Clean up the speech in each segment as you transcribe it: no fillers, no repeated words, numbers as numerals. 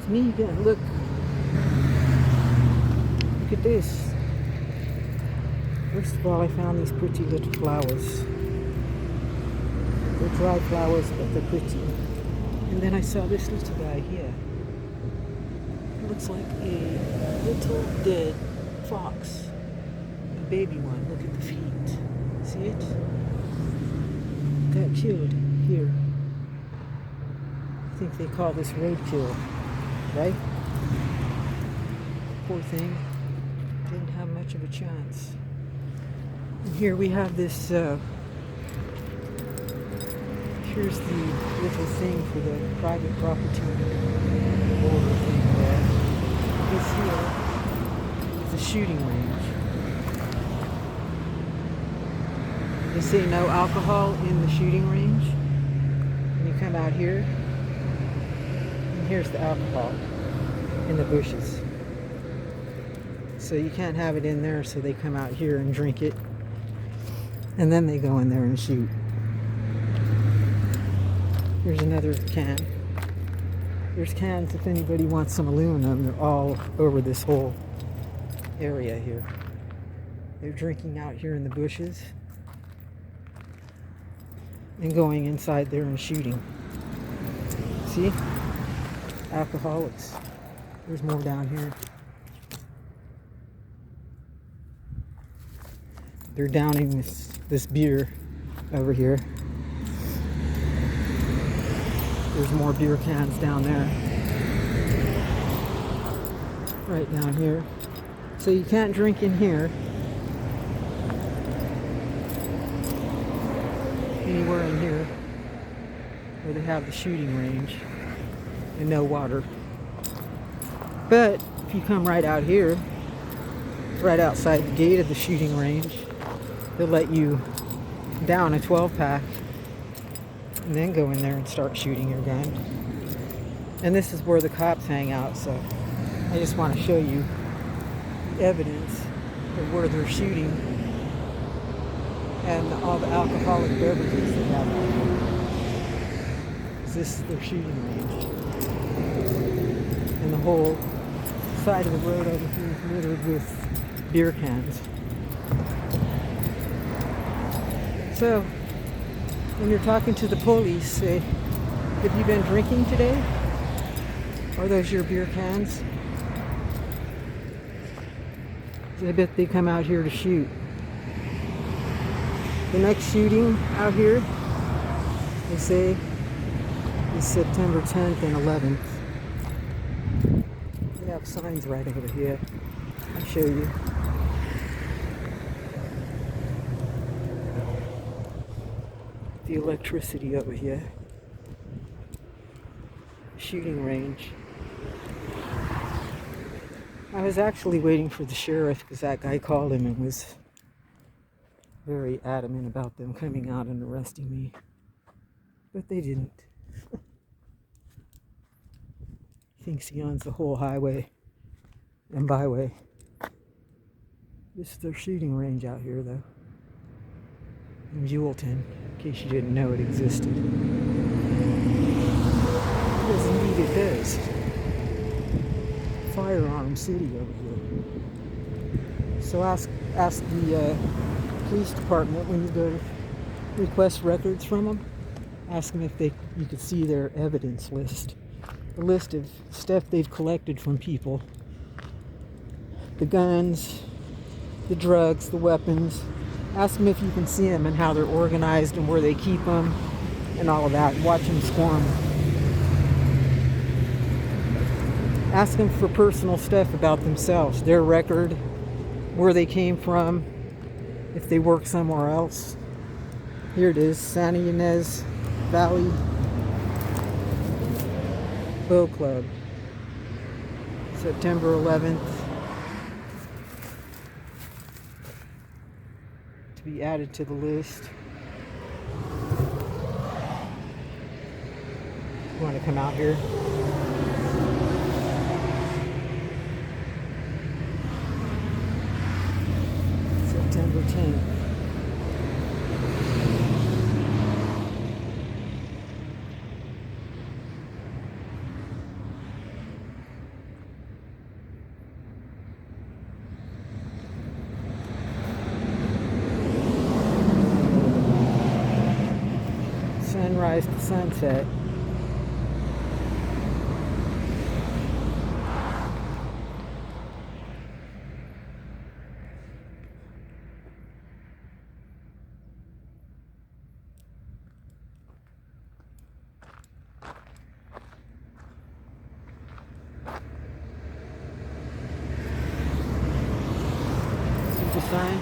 It's me again. Look. Look at this. First of all, I found these pretty little flowers. They're dry flowers, but they're pretty. And then I saw this little guy here. It looks like a little dead fox. A baby one. Look at the feet. See it? Got killed here. I think they call this roadkill, right? Poor thing. Didn't have much of a chance. And here we have this, here's the little thing for the private property border thing there. This here is a shooting range. They say no alcohol in the shooting range. And you come out here, and here's the alcohol in the bushes. So you can't have it in there, so they come out here and drink it. And then they go in there and shoot. Here's another can. There's cans if anybody wants some aluminum. They're all over this whole area here. They're drinking out here in the bushes and going inside there and shooting. See? Alcoholics. There's more down here. They're downing this beer over here. There's more beer cans down there. Right down here. So you can't drink in here. Anywhere in here where they have the shooting range and no water. But if you come right out here, right outside the gate of the shooting range, they'll let you down a 12-pack and then go in there and start shooting your gun. And this is where the cops hang out, so I just want to show you evidence of where they're shooting and all the alcoholic beverages they have out here. This is their shooting range. And the whole side of the road over here is littered with beer cans. So, when you're talking to the police, say, have you been drinking today? Are those your beer cans? I bet they come out here to shoot. The next shooting out here, they say, is September 10th and 11th. They have signs right over here. I'll show you. The electricity over here. Shooting range. I was actually waiting for the sheriff because that guy called him and was very adamant about them coming out and arresting me. But they didn't. He thinks he owns the whole highway and byway. This is their shooting range out here, though. In Buellton, in case you didn't know it existed. Yes, indeed it does. Firearm city over here. So ask the police department when you go to request records from them. Ask them if you could see their evidence list. A list of stuff they've collected from people. The guns, the drugs, the weapons. Ask them if you can see them and how they're organized and where they keep them and all of that. Watch them squirm. Ask them for personal stuff about themselves, their record, where they came from, if they work somewhere else. Here it is, Santa Ynez Valley Bow Club, September 11th. To be added to the list. You want to come out here? September 10th. sunrise to sunset. See the sign?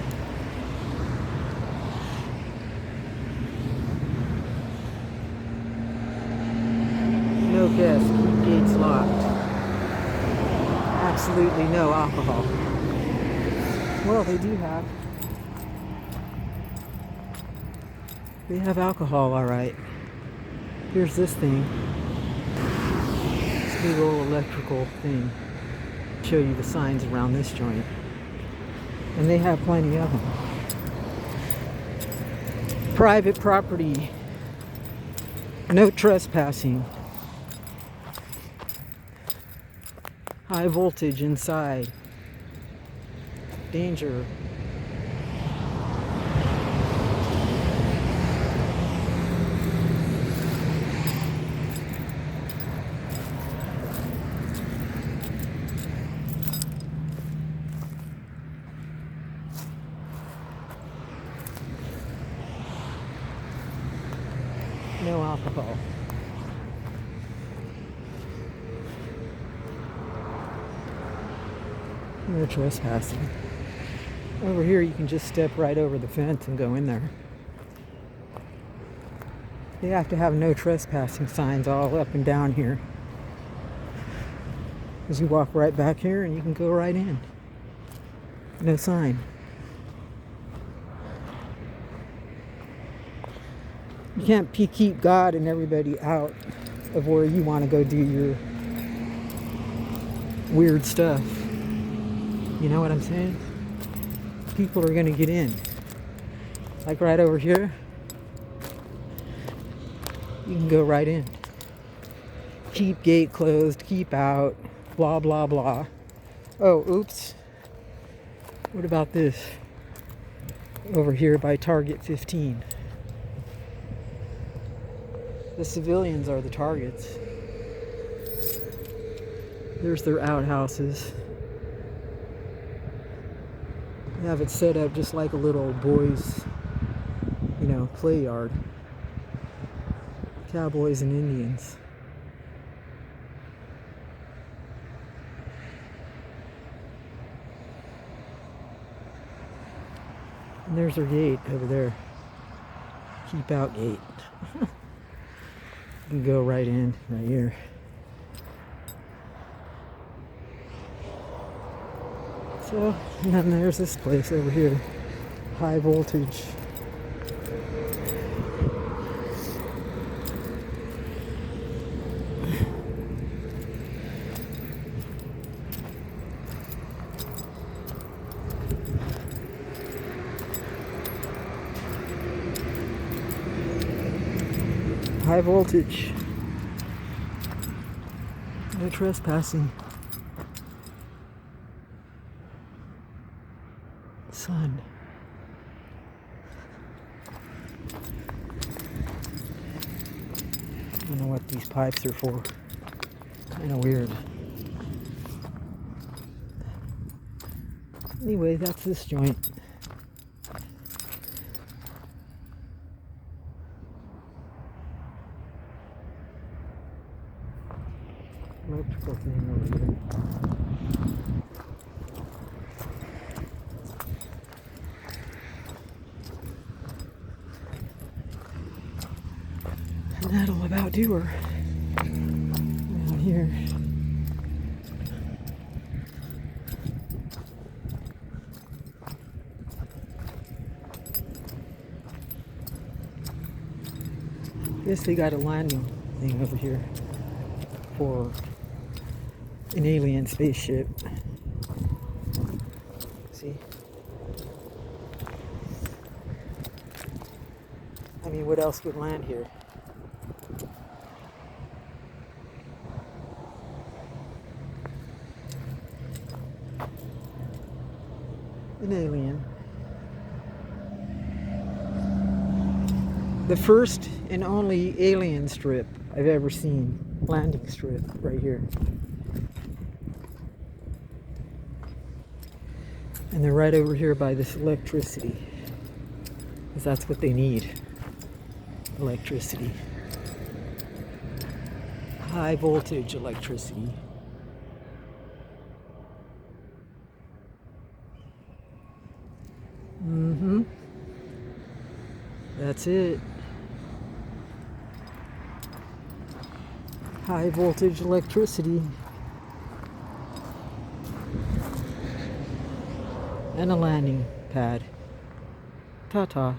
No guests, keep gates locked. Absolutely no alcohol. Well, they do have. They have alcohol, all right. Here's this thing. This big old electrical thing. Show you the signs around this joint. And they have plenty of them. Private property. No trespassing. High voltage inside. Danger. No alcohol. No trespassing. Over here you can just step right over the fence and go in there. They have to have no trespassing signs all up and down here. As you walk right back here and you can go right in. No sign. You can't keep God and everybody out of where you want to go do your weird stuff. You know what I'm saying? People are going to get in. Like right over here. You can go right in. Keep gate closed, keep out, blah, blah, blah. Oh, oops. What about this? Over here by Target 15. The civilians are the targets. There's their outhouses. They have it set up just like a little boys, play yard. Cowboys and Indians. And there's their gate over there. Keep out gate. You can go right in, right here. So, and then there's this place over here. High voltage. High voltage. No trespassing. Sun. I don't know what these pipes are for. Kind of weird. Anyway, that's this joint. Electrical thing over here. And that'll about do her. Down here. Guess they got a landing thing over here for an alien spaceship. See? I mean, what else would land here? An alien. The first and only alien strip I've ever seen. Landing strip right here. And they're right over here by this electricity. Because that's what they need. Electricity. High voltage electricity. That's it. High voltage electricity. And a landing pad. Ta-ta.